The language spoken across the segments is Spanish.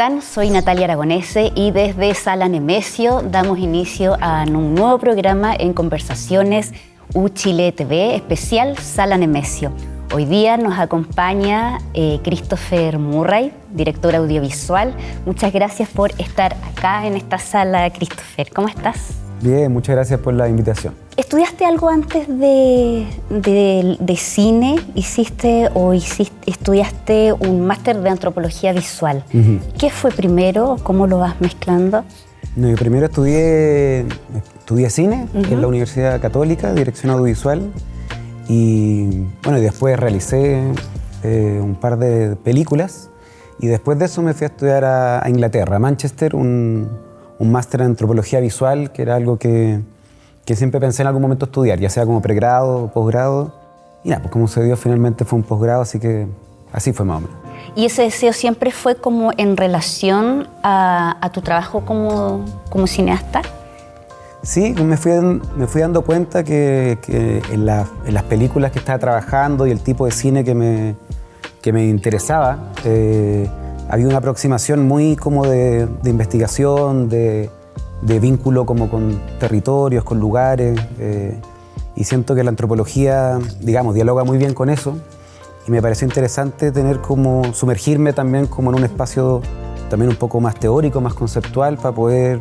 están? Soy Natalia Aragonese y desde Sala Nemesio damos inicio a un nuevo programa en Conversaciones UChile TV, especial Sala Nemesio. Hoy día nos acompaña Christopher Murray, director audiovisual. Muchas gracias por estar acá en esta sala, Christopher. ¿Cómo estás? Bien, muchas gracias por la invitación. ¿Estudiaste algo antes de cine? ¿Estudiaste un máster de antropología visual? ¿Qué fue primero? ¿Cómo lo vas mezclando? No, yo primero estudié cine en la Universidad Católica, dirección audiovisual, y bueno, y después realicé un par de películas, y después de eso me fui a estudiar a Inglaterra, a Manchester, un máster en antropología visual, que era algo que siempre pensé en algún momento estudiar, ya sea como pregrado o posgrado. Y nada, pues como se dio finalmente fue un posgrado, así que así fue más o menos. ¿Y ese deseo siempre fue como en relación a tu trabajo como cineasta? Sí, me fui dando cuenta que en las películas que estaba trabajando y el tipo de cine que me interesaba, había una aproximación muy como de investigación, de vínculo como con territorios, con lugares, y siento que la antropología, digamos, dialoga muy bien con eso, y me pareció interesante sumergirme también como en un espacio también un poco más teórico, más conceptual, para poder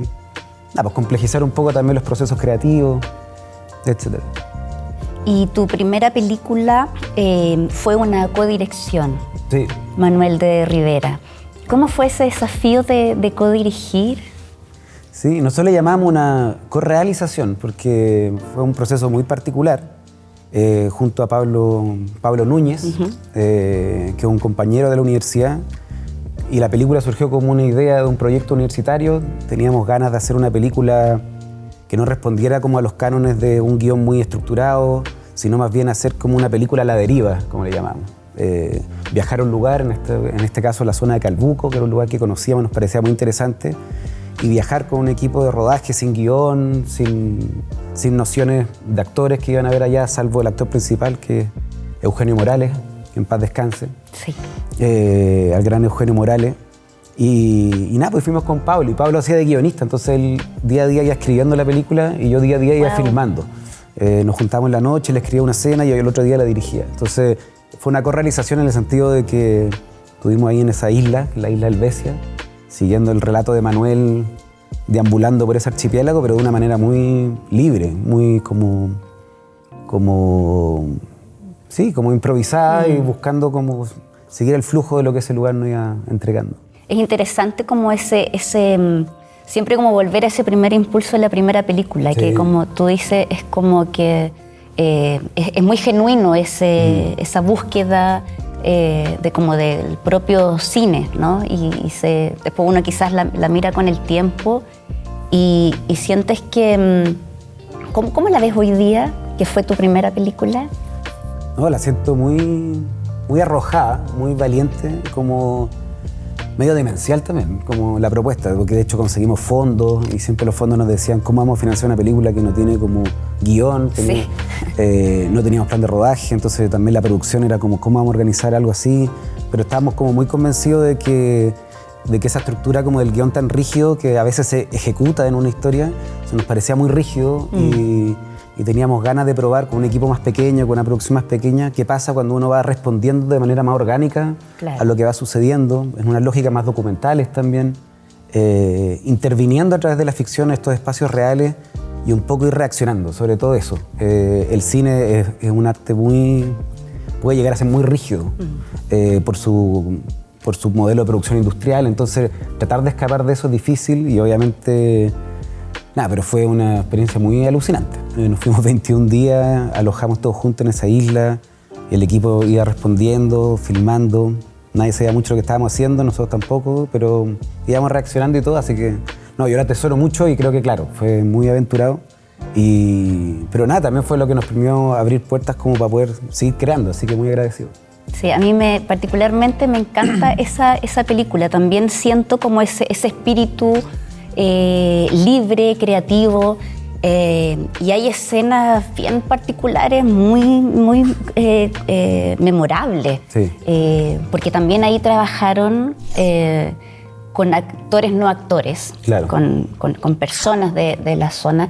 pues complejizar un poco también los procesos creativos, etc. Y tu primera película fue una codirección, Sí. Manuel de Rivera. ¿Cómo fue ese desafío de codirigir? Sí, nosotros le llamamos una correalización porque fue un proceso muy particular, junto a Pablo Núñez, que es un compañero de la universidad, y la película surgió como una idea de un proyecto universitario. Teníamos ganas de hacer una película que no respondiera como a los cánones de un guión muy estructurado, sino más bien hacer como una película a la deriva, como le llamamos. Viajar a un lugar, en este caso la zona de Calbuco, que era un lugar que conocíamos, nos parecía muy interesante, y viajar con un equipo de rodaje sin guión, sin nociones de actores que iban a ver allá, salvo el actor principal, que es Eugenio Morales, que en paz descanse. Sí. Al gran Eugenio Morales. Y nada, pues fuimos con Pablo, y Pablo hacía de guionista, entonces él día a día iba escribiendo la película y yo día a día iba filmando. Nos juntamos en la noche, le escribía una escena y yo el otro día la dirigía. Entonces fue una correalización en el sentido de que estuvimos ahí en esa isla, la isla Helvecia, siguiendo el relato de Manuel, deambulando por ese archipiélago, pero de una manera muy libre, muy como improvisada y buscando como seguir el flujo de lo que ese lugar nos iba entregando. Es interesante como siempre como volver a ese primer impulso de la primera película, sí. Que como tú dices, es como que es muy genuino esa búsqueda del propio cine, ¿no? Y después uno quizás la mira con el tiempo y sientes que... ¿Cómo la ves hoy día, que fue tu primera película? No, la siento muy arrojada, muy valiente, como medio demencial también, como la propuesta, porque de hecho conseguimos fondos y siempre los fondos nos decían cómo vamos a financiar una película que no tiene como guión, no teníamos plan de rodaje, entonces también la producción era como cómo vamos a organizar algo así, pero estábamos como muy convencidos de que esa estructura como del guión tan rígido que a veces se ejecuta en una historia, se nos parecía muy rígido y teníamos ganas de probar con un equipo más pequeño, con una producción más pequeña, qué pasa cuando uno va respondiendo de manera más orgánica a lo que va sucediendo, en una lógica más documentales también, interviniendo a través de la ficción en estos espacios reales y un poco ir reaccionando, sobre todo eso. El cine es un arte puede llegar a ser muy rígido por su modelo de producción industrial, entonces tratar de escapar de eso es difícil y obviamente... pero fue una experiencia muy alucinante. Nos fuimos 21 días, alojamos todos juntos en esa isla, el equipo iba respondiendo, filmando, nadie sabía mucho lo que estábamos haciendo, nosotros tampoco, pero íbamos reaccionando y todo, así que yo la atesoro mucho y creo que claro, fue muy aventurado. Pero también fue lo que nos permitió abrir puertas como para poder seguir creando, así que muy agradecido. Sí, a mí particularmente me encanta esa película, también siento como ese espíritu libre, creativo, y hay escenas bien particulares, muy memorables, sí. Porque también ahí trabajaron con actores no actores, claro. con personas de la zona,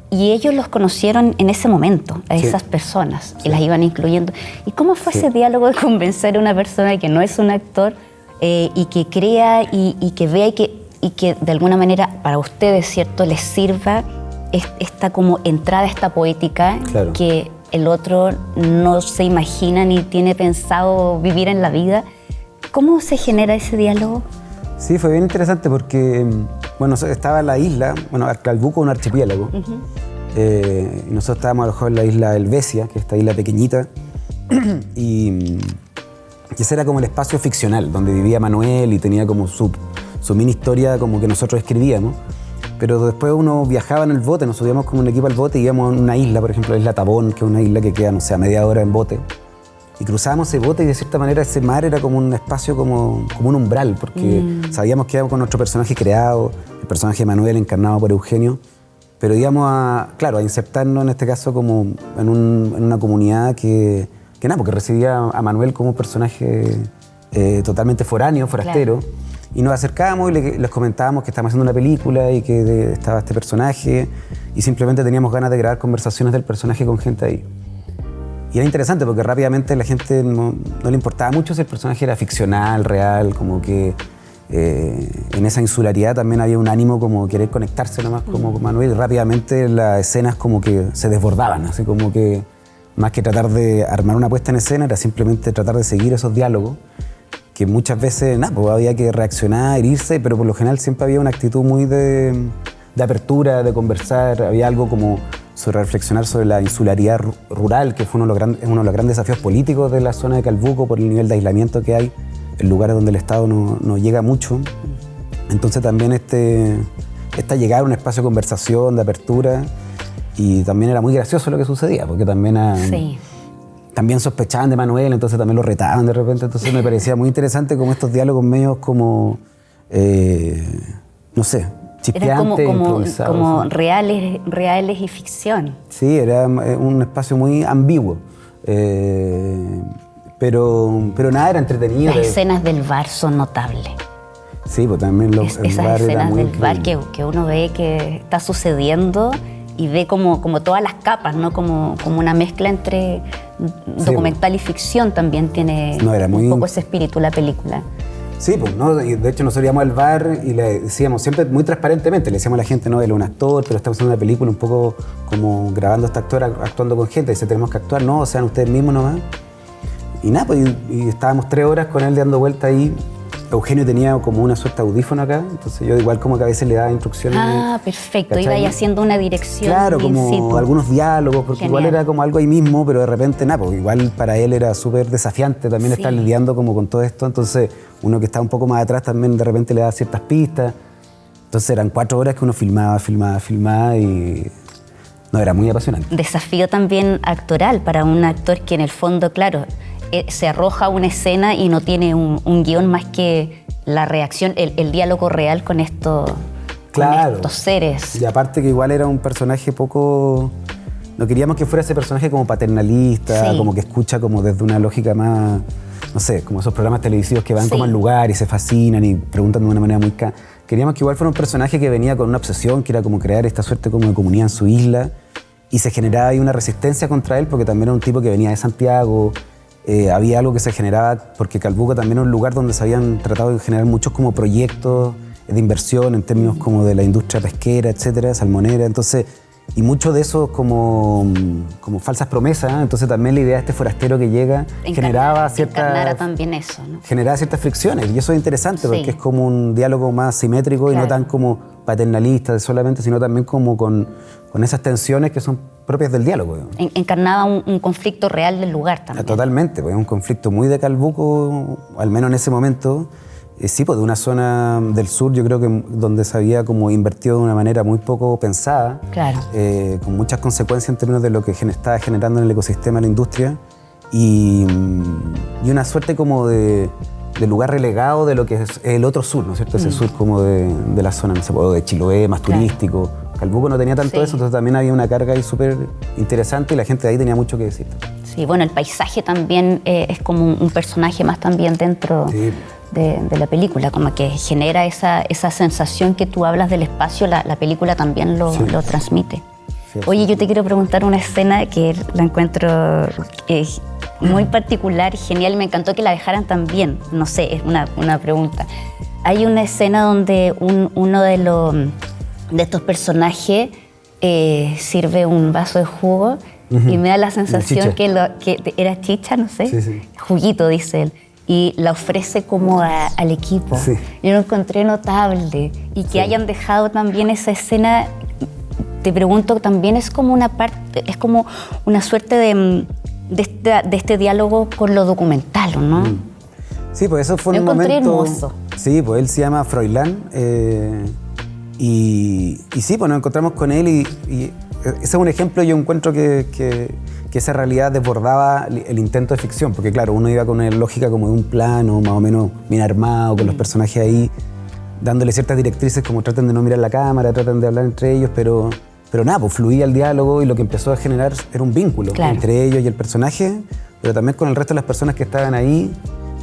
y ellos los conocieron en ese momento, a esas personas, y las iban incluyendo. ¿Y cómo fue ese diálogo de convencer a una persona que no es un actor y que crea y que vea y que de alguna manera para ustedes, ¿cierto?, les sirva esta como entrada a esta poética que el otro no se imagina ni tiene pensado vivir en la vida? ¿Cómo se genera ese diálogo? Sí, fue bien interesante porque, bueno, estaba la isla, bueno, Calbuco es un archipiélago, y nosotros estábamos alojados en la isla Helvecia, que es esta isla pequeñita, y ese era como el espacio ficcional, donde vivía Manuel y tenía como su mini historia como que nosotros escribíamos, pero después uno viajaba en el bote, nos subíamos como un equipo al bote y íbamos a una isla, por ejemplo, la isla Tabón, que es una isla que queda, no sé, a media hora en bote. Y cruzábamos ese bote y de cierta manera ese mar era como un espacio, como un umbral, porque sabíamos que íbamos con nuestro personaje creado, el personaje de Manuel encarnado por Eugenio, pero íbamos a insertarnos en este caso como en una comunidad que porque recibía a Manuel como un personaje totalmente foráneo, forastero, y nos acercábamos y les comentábamos que estábamos haciendo una película y que estaba este personaje, y simplemente teníamos ganas de grabar conversaciones del personaje con gente ahí. Y era interesante porque rápidamente la gente no le importaba mucho si el personaje era ficcional, real, como que en esa insularidad también había un ánimo como querer conectarse nomás como con Manuel, y rápidamente las escenas como que se desbordaban, así como que más que tratar de armar una puesta en escena era simplemente tratar de seguir esos diálogos que muchas veces pues había que reaccionar, irse, pero por lo general siempre había una actitud muy de apertura, de conversar, había algo como sobre reflexionar sobre la insularidad rural, que fue uno de los grandes desafíos políticos de la zona de Calbuco por el nivel de aislamiento que hay, en lugares donde el Estado no llega mucho. Entonces también esta llegada a un espacio de conversación, de apertura, y también era muy gracioso lo que sucedía, porque también también sospechaban de Manuel, entonces también lo retaban de repente, entonces me parecía muy interesante como estos diálogos medios como, no sé, chispeantes, improvisados. Como reales y ficción. Sí, era un espacio muy ambiguo, pero nada, era entretenido. Las escenas del bar son notables. Sí, pues también esas escenas del bar que uno ve que está sucediendo y ve como todas las capas, ¿no? Como una mezcla entre documental y ficción también tiene un poco ese espíritu la película. Sí, pues, ¿no? Y de hecho nosotros íbamos al bar y le decíamos siempre muy transparentemente, le decíamos a la gente, no, él es un actor, pero estamos haciendo una película un poco como grabando a este actor, actuando con gente, dice, tenemos que actuar, no, sean ustedes mismos nomás. Y nada, pues y estábamos 3 horas con él dando vuelta ahí. Eugenio tenía como una suerte de audífono acá, entonces yo igual como que a veces le daba instrucciones. Ah, perfecto, iba ahí haciendo una dirección. Claro, como algunos diálogos, porque genial. Igual era como algo ahí mismo, pero de repente nada, pues igual para él era súper desafiante también estar lidiando como con todo esto, entonces uno que está un poco más atrás también de repente le da ciertas pistas. Entonces eran 4 horas que uno filmaba y no, era muy apasionante. Desafío también actoral para un actor que en el fondo, claro, se arroja a una escena y no tiene un guión más que la reacción, el diálogo real con estos seres. Y aparte que igual era un personaje poco... No queríamos que fuera ese personaje como paternalista, como que escucha como desde una lógica más... No sé, como esos programas televisivos que van como al lugar y se fascinan y preguntan de una manera muy... Queríamos que igual fuera un personaje que venía con una obsesión, que era como crear esta suerte como de comunidad en su isla, y se generaba ahí una resistencia contra él porque también era un tipo que venía de Santiago. Había algo que se generaba porque Calbuco también era un lugar donde se habían tratado de generar muchos como proyectos de inversión en términos como de la industria pesquera, etcétera, salmonera, entonces, y mucho de eso como falsas promesas, ¿eh? Entonces también la idea de este forastero que llega generaba ciertas fricciones, y eso es interesante porque es como un diálogo más simétrico y no tan como paternalista solamente, sino también como con esas tensiones que son propias del diálogo. Encarnaba un conflicto real del lugar también. Totalmente, pues, un conflicto muy de Calbuco, al menos en ese momento, sí, pues de una zona del sur, yo creo que donde se había como invertido de una manera muy poco pensada, con muchas consecuencias en términos de lo que estaba generando en el ecosistema de la industria, y una suerte como de lugar relegado de lo que es el otro sur, ¿no es cierto? Ese sur como de la zona, no sé, de Chiloé, más turístico, Calbuco no tenía tanto eso, entonces también había una carga ahí súper interesante y la gente de ahí tenía mucho que decir. Sí, bueno, el paisaje también es como un personaje más también dentro de la película, como que genera esa sensación que tú hablas del espacio, la película también lo transmite. Sí, oye, yo te quiero preguntar una escena que la encuentro muy particular, genial, me encantó que la dejaran tan bien, no sé, es una pregunta. Hay una escena donde uno de estos personajes sirve un vaso de jugo y me da la sensación que era chicha, no sé, juguito, dice él, y la ofrece como al equipo. Sí. Yo lo encontré notable y que hayan dejado también esa escena, te pregunto, también es como una parte, es como una suerte de este diálogo con lo documental, ¿no? Sí, pues eso fue un momento hermoso. Sí, pues él se llama Froilán y sí, pues nos encontramos con él y ese es un ejemplo, yo encuentro que esa realidad desbordaba el intento de ficción, porque claro, uno iba con una lógica como de un plano más o menos bien armado, con los personajes ahí, dándole ciertas directrices como traten de no mirar la cámara, traten de hablar entre ellos, pero nada, pues fluía el diálogo y lo que empezó a generar era un vínculo entre ellos y el personaje, pero también con el resto de las personas que estaban ahí.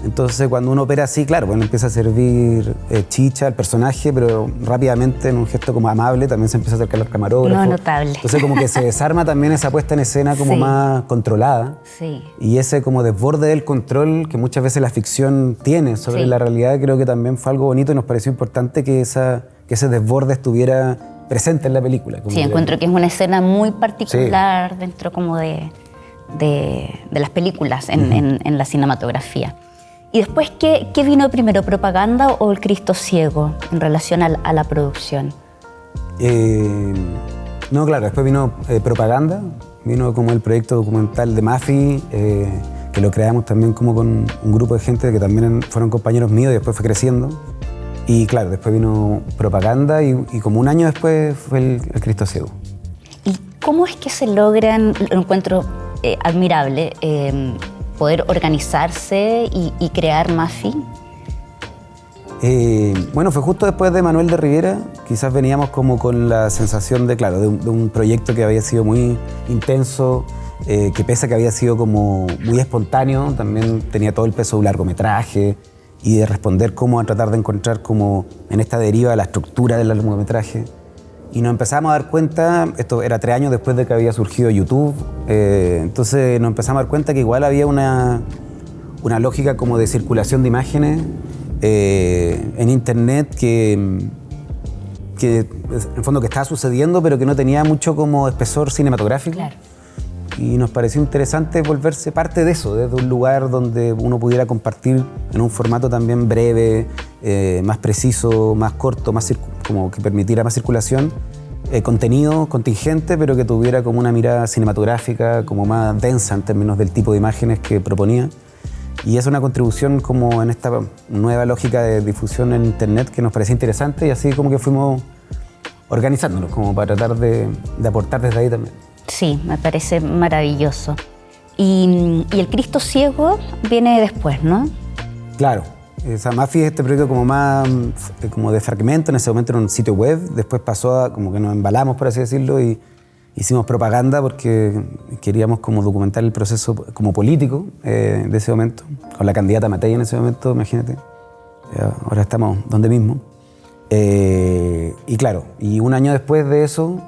Entonces cuando uno opera así, claro, bueno, empieza a servir chicha al personaje, pero rápidamente en un gesto como amable también se empieza a acercar al camarógrafo. No, notable. Entonces como que se desarma también esa puesta en escena como más controlada. Sí. Y ese como desborde del control que muchas veces la ficción tiene sobre la realidad, creo que también fue algo bonito y nos pareció importante que ese desborde estuviera presente en la película. Sí, encuentro que es una escena muy particular dentro como de las películas en la cinematografía. ¿Y después qué vino primero, propaganda o el Cristo Ciego en relación a la producción? No, claro, después vino propaganda, vino como el proyecto documental de Mafi, que lo creamos también como con un grupo de gente que también fueron compañeros míos y después fue creciendo. Y claro, después vino propaganda y como un año después fue el Cristo Ciego. ¿Y cómo es que se logran, lo encuentro admirable, poder organizarse y crear Mafi? Bueno, fue justo después de Manuel de Rivera, quizás veníamos como con la sensación de un proyecto que había sido muy intenso, que pese a que había sido como muy espontáneo, también tenía todo el peso de un largometraje y de responder como a tratar de encontrar como en esta deriva la estructura del largometraje. Y nos empezamos a dar cuenta, esto era 3 años después de que había surgido YouTube, entonces nos empezamos a dar cuenta que igual había una lógica como de circulación de imágenes en internet que en el fondo que estaba sucediendo pero que no tenía mucho como espesor cinematográfico. Claro. Y nos pareció interesante volverse parte de eso, desde un lugar donde uno pudiera compartir en un formato también breve, más preciso, más corto, como que permitiera más circulación, contenido contingente, pero que tuviera como una mirada cinematográfica, como más densa en términos del tipo de imágenes que proponía. Y es una contribución como en esta nueva lógica de difusión en internet que nos parecía interesante y así como que fuimos organizándonos como para tratar de aportar desde ahí también. Sí, me parece maravilloso. Y el Cristo Ciego viene después, ¿no? Claro. Mafi es este proyecto como más como de fragmento, en ese momento era un sitio web, después pasó a como que nos embalamos, por así decirlo, y hicimos propaganda porque queríamos como documentar el proceso como político de ese momento, con la candidata Matei en ese momento, imagínate. Ahora estamos donde mismo. Y claro, y un año después de eso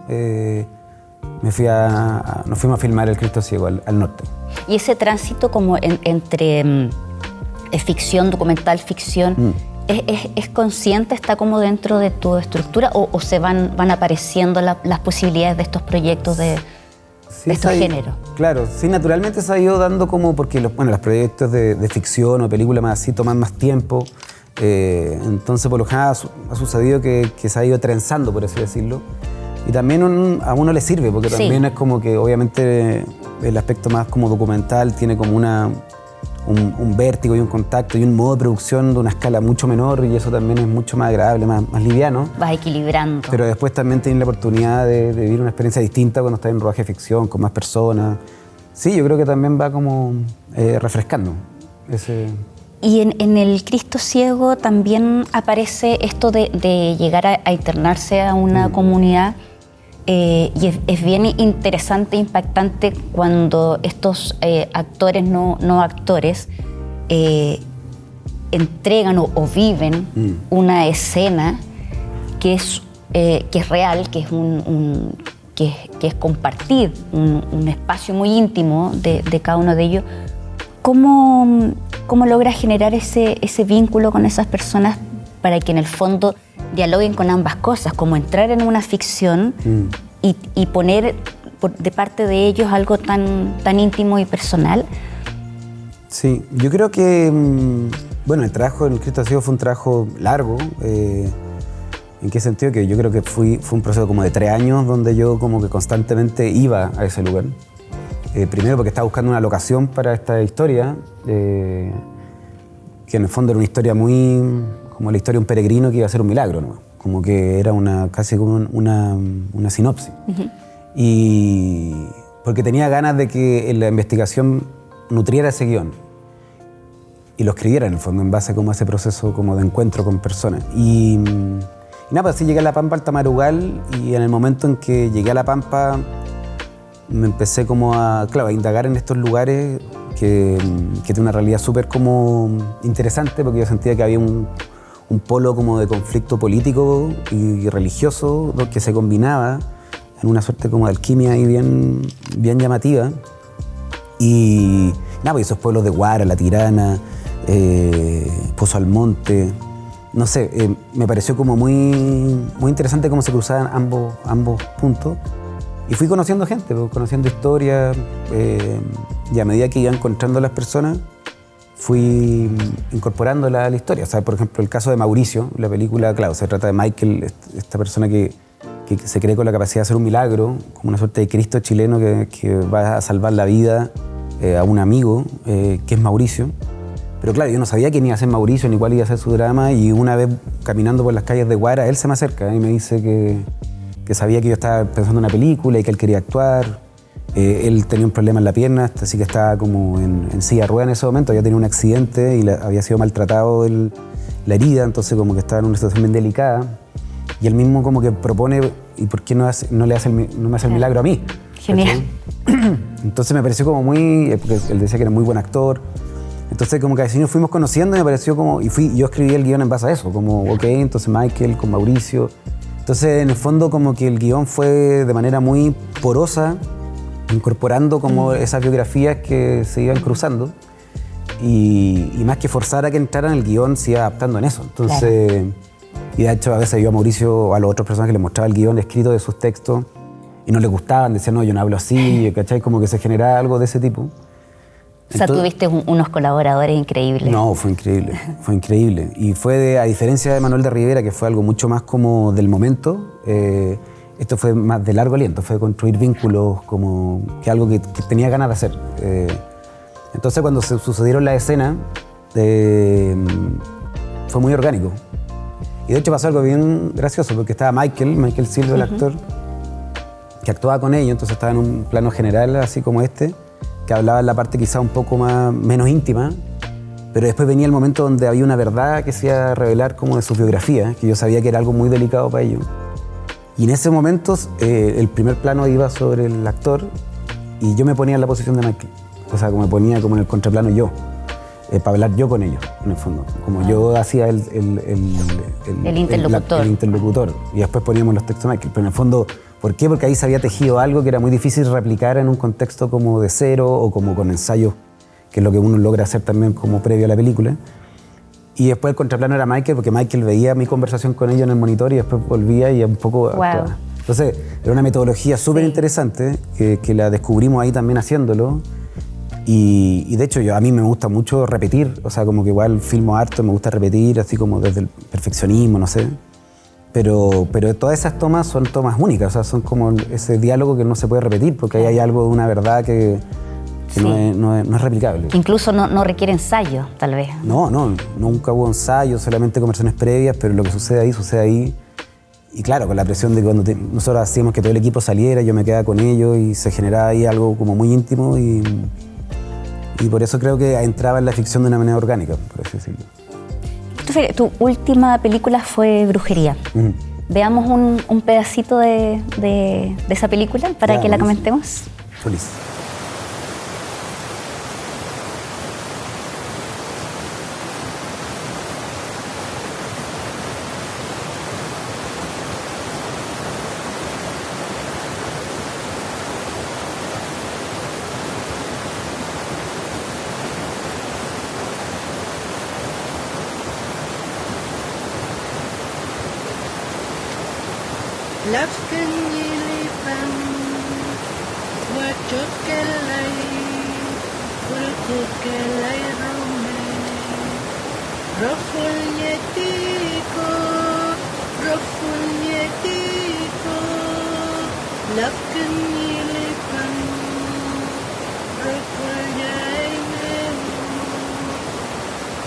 nos fuimos a filmar el Cristo Ciego al norte. Y ese tránsito como entre ficción, documental, ficción, ¿es consciente, está como dentro de tu estructura o se van apareciendo las posibilidades de estos proyectos de estos géneros? Claro, sí, naturalmente se ha ido dando como, porque los proyectos de ficción o películas más así toman más tiempo, entonces por lo general ha sucedido que se ha ido trenzando, por así decirlo. Y también a uno le sirve, porque también es como que obviamente el aspecto más como documental tiene como un vértigo y un contacto y un modo de producción de una escala mucho menor y eso también es mucho más agradable, más liviano. Vas equilibrando. Pero después también tienes la oportunidad de vivir una experiencia distinta cuando estás en rodaje de ficción, con más personas. Sí, yo creo que también va como refrescando ese... Y en el Cristo Ciego también aparece esto de llegar a internarse a una comunidad y es bien interesante, impactante cuando estos actores, no actores, entregan o viven una escena que es real, que es compartir un espacio muy íntimo de cada uno de ellos. ¿Cómo logras generar ese vínculo con esas personas para que en el fondo dialoguen con ambas cosas, como entrar en una ficción y poner de parte de ellos algo tan íntimo y personal? Sí, yo creo que, bueno, el trabajo en Cristo ha sido fue un trabajo largo. ¿En qué sentido? Que yo creo que fue un proceso como de 3 años donde yo como que constantemente iba a ese lugar. Primero porque estaba buscando una locación para esta historia, que en el fondo era una historia muy como la historia de un peregrino que iba a hacer un milagro, ¿no? Como que era casi como una sinopsis. Y porque tenía ganas de que la investigación nutriera ese guión y lo escribiera en el fondo en base como a ese proceso como de encuentro con personas. Y nada, pues así llegué a La Pampa, al Tamarugal, y en el momento en que llegué a La Pampa me empecé como a indagar en estos lugares que tiene una realidad súper como interesante, porque yo sentía que había un polo como de conflicto político y religioso que se combinaba en una suerte como de alquimia ahí bien llamativa. Y nada, pues esos pueblos de Guara, La Tirana, Pozo Almonte, no sé, me pareció como muy interesante cómo se cruzaban ambos puntos. Y fui conociendo gente, conociendo historias, y a medida que iba encontrando a las personas, fui incorporándola a la historia. O sea, por ejemplo, el caso de Mauricio, la película, claro, se trata de Michael, esta persona que se cree con la capacidad de hacer un milagro, como una suerte de Cristo chileno que va a salvar la vida a un amigo, que es Mauricio. Pero claro, yo no sabía quién iba a ser Mauricio ni cuál iba a ser su drama, y una vez caminando por las calles de Guara, él se me acerca y me dice que sabía que yo estaba pensando en una película y que él quería actuar. Él tenía un problema en la pierna, así que estaba como en silla de ruedas en ese momento, había tenido un accidente y había sido maltratado la herida, entonces como que estaba en una situación bien delicada. Y él mismo como que propone, ¿y por qué no me hace el milagro a mí? Genial. Entonces me pareció como porque él decía que era muy buen actor. Entonces como que así nos fuimos conociendo y me pareció como, yo escribí el guión en base a eso, como ok, entonces Michael con Mauricio. Entonces en el fondo como que el guión fue de manera muy porosa, incorporando como esas biografías que se iban cruzando, y más que forzar a que entraran, el guión se iba adaptando en eso. Entonces, claro. Y de hecho a veces yo a Mauricio o a los otros personajes les mostraba el guión escrito de sus textos y no les gustaban, decían no, yo no hablo así, ¿cachai? Como que se generaba algo de ese tipo. O sea, tuviste unos colaboradores increíbles. No, fue increíble. Y fue a diferencia de Manuel de Rivera, que fue algo mucho más como del momento, esto fue más de largo aliento, fue construir vínculos, como que algo que tenía ganas de hacer. Entonces cuando se sucedieron las escenas, fue muy orgánico. Y de hecho pasó algo bien gracioso, porque estaba Michael Silva, el actor, que actuaba con ellos, entonces estaba en un plano general, así como este, que hablaba en la parte quizá un poco menos íntima, pero después venía el momento donde había una verdad que se iba a revelar como de su biografía, que yo sabía que era algo muy delicado para ellos. Y en ese momento el primer plano iba sobre el actor y yo me ponía en la posición de Michael. O sea, me ponía como en el contraplano yo, para hablar yo con ellos, en el fondo. Como yo hacía el interlocutor. El interlocutor. Y después poníamos los textos de Michael. Pero en el fondo, ¿por qué? Porque ahí se había tejido algo que era muy difícil replicar en un contexto como de cero o como con ensayos, que es lo que uno logra hacer también como previo a la película. Y después el contraplano era Michael, porque Michael veía mi conversación con ellos en el monitor y después volvía y un poco actuaba. Entonces, era una metodología súper interesante que la descubrimos ahí también haciéndolo. Y de hecho, a mí me gusta mucho repetir, o sea, como que igual filmo harto, me gusta repetir, así como desde el perfeccionismo, no sé. Pero todas esas tomas son tomas únicas, o sea, son como ese diálogo que no se puede repetir, porque ahí hay algo de una verdad que no es replicable. Que incluso no requiere ensayo, tal vez. No, nunca hubo ensayo, solamente conversaciones previas, pero lo que sucede ahí. Y claro, con la presión de que cuando nosotros hacíamos que todo el equipo saliera, yo me quedaba con ellos y se generaba ahí algo como muy íntimo y por eso creo que entraba en la ficción de una manera orgánica, por así decirlo. Tu última película fue Brujería. veamos un pedacito de esa película para que la comentemos. Feliz. Lafken nilipan, wajud kelai, berkut kelai rome. Raful yetiko, lafken nilipan, raful yaimemu,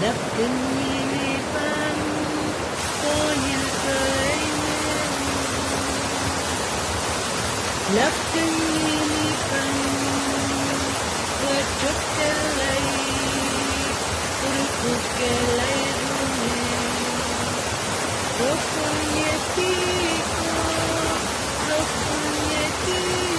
lafken nilipan, koyil kaimemu. Lafken nilipan, wajud kelai, berkut kelai rome. Raful yetiko, lafken nilipan, raful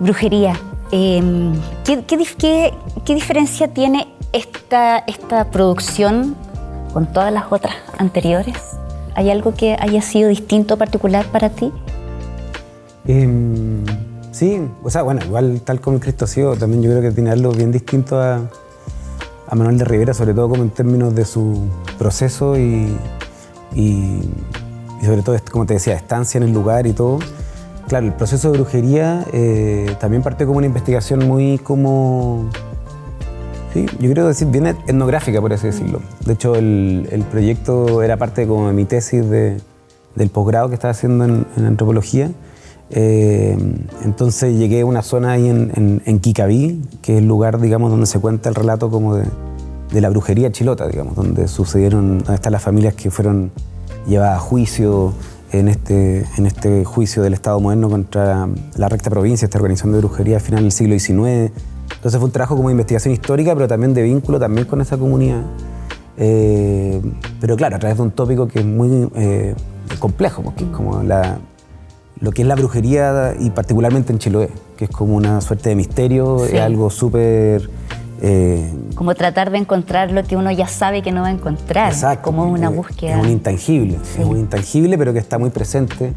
Brujería. ¿Qué diferencia tiene esta producción con todas las otras anteriores? ¿Hay algo que haya sido distinto, particular para ti? Sí, o sea, bueno, igual tal como el Cristo Ciego, también yo creo que tiene algo bien distinto a Manuel de Rivera, sobre todo como en términos de su proceso y sobre todo, como te decía, estancia en el lugar y todo. Claro, el proceso de brujería también partió como una investigación muy como, sí, yo creo decir bien etnográfica, por así decirlo. De hecho, el proyecto era parte como de mi tesis del posgrado que estaba haciendo en antropología. Entonces llegué a una zona ahí en Quicaví, que es el lugar, digamos, donde se cuenta el relato como de la brujería chilota, digamos, donde están las familias que fueron llevadas a juicio en este juicio del Estado moderno contra la Recta Provincia, esta organización de brujería a final del siglo XIX. Entonces fue un trabajo como de investigación histórica, pero también de vínculo también con esa comunidad. Pero claro, a través de un tópico que es muy complejo, porque es como lo que es la brujería, y particularmente en Chiloé, que es como una suerte de misterio, sí. Es algo súper... como tratar de encontrar lo que uno ya sabe que no va a encontrar. Exacto, como una búsqueda. Es un intangible, sí. Es un intangible, pero que está muy presente.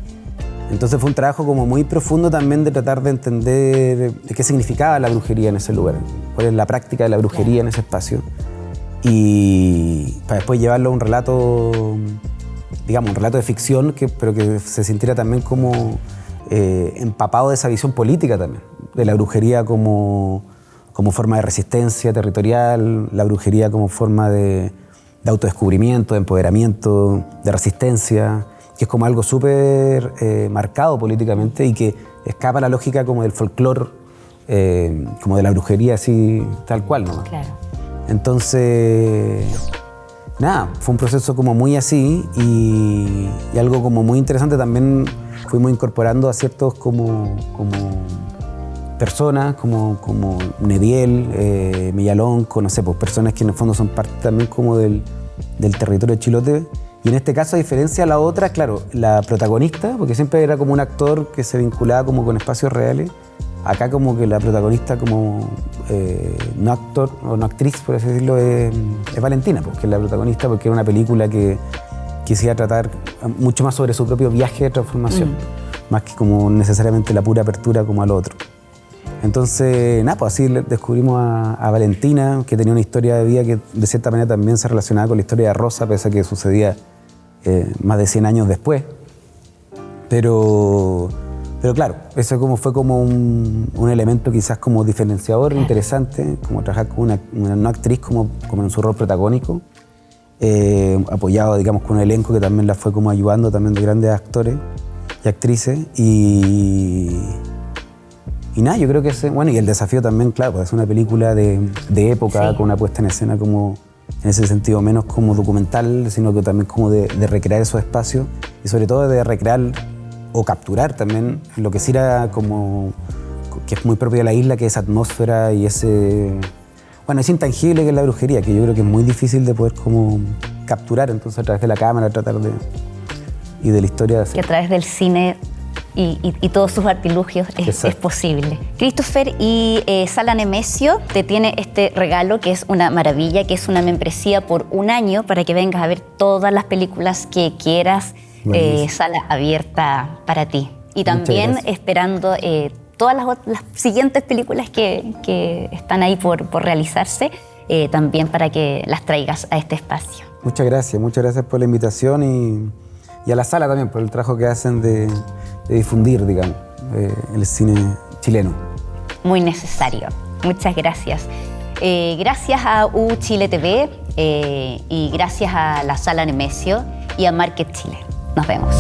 Entonces fue un trabajo como muy profundo también de tratar de entender qué significaba la brujería en ese lugar, cuál es la práctica de la brujería, claro, en ese espacio. Y para después llevarlo a un relato, digamos, un relato de ficción, pero que se sintiera también como empapado de esa visión política también, de la brujería como forma de resistencia territorial, la brujería como forma de autodescubrimiento, de empoderamiento, de resistencia, que es como algo súper marcado políticamente y que escapa a la lógica como del folclore, como de la brujería así tal cual, ¿no? Claro. Entonces, nada, fue un proceso como muy así y algo como muy interesante también fuimos incorporando a ciertos como personas como Nediel, Millalón, no sé, pues personas que en el fondo son parte también como del territorio de Chilote. Y en este caso, a diferencia de la otra, claro, la protagonista, porque siempre era como un actor que se vinculaba como con espacios reales, acá como que la protagonista como no actor o no actriz, por así decirlo, es Valentina, porque es la protagonista, porque era una película que quisiera tratar mucho más sobre su propio viaje de transformación, más que como necesariamente la pura apertura como al otro. Entonces, nada, pues así descubrimos a Valentina, que tenía una historia de vida que de cierta manera también se relacionaba con la historia de Rosa, pese a que sucedía más de 100 años después. Pero claro, eso fue como un elemento quizás como diferenciador, interesante, como trabajar con una actriz como en su rol protagónico, apoyado, digamos, con un elenco que también la fue como ayudando también de grandes actores y actrices. Y nada, yo creo que bueno, y el desafío también, claro, pues es una película de época, Sí. con una puesta en escena como, en ese sentido, menos como documental, sino que también como de recrear esos espacios y sobre todo de recrear o capturar también lo que sí era como, que es muy propio de la isla, que es atmósfera y ese intangible que es la brujería, que yo creo que es muy difícil de poder como capturar, entonces a través de la cámara tratar y de la historia de Que hacer. a través del cine y todos sus artilugios es Exacto. posible. Christopher, y Sala Nemesio te tiene este regalo que es una maravilla, que es una membresía por 1 año para que vengas a ver todas las películas que quieras, Buenísimo. sala abierta para ti. Y Muchas también gracias. esperando todas las siguientes películas que están ahí por realizarse, también para que las traigas a este espacio. Muchas gracias por la invitación y a la sala también por el trabajo que hacen de difundir, digamos, el cine chileno. Muy necesario. Muchas gracias. Gracias a U Chile TV y gracias a la Sala Nemesio y a Market Chile. Nos vemos.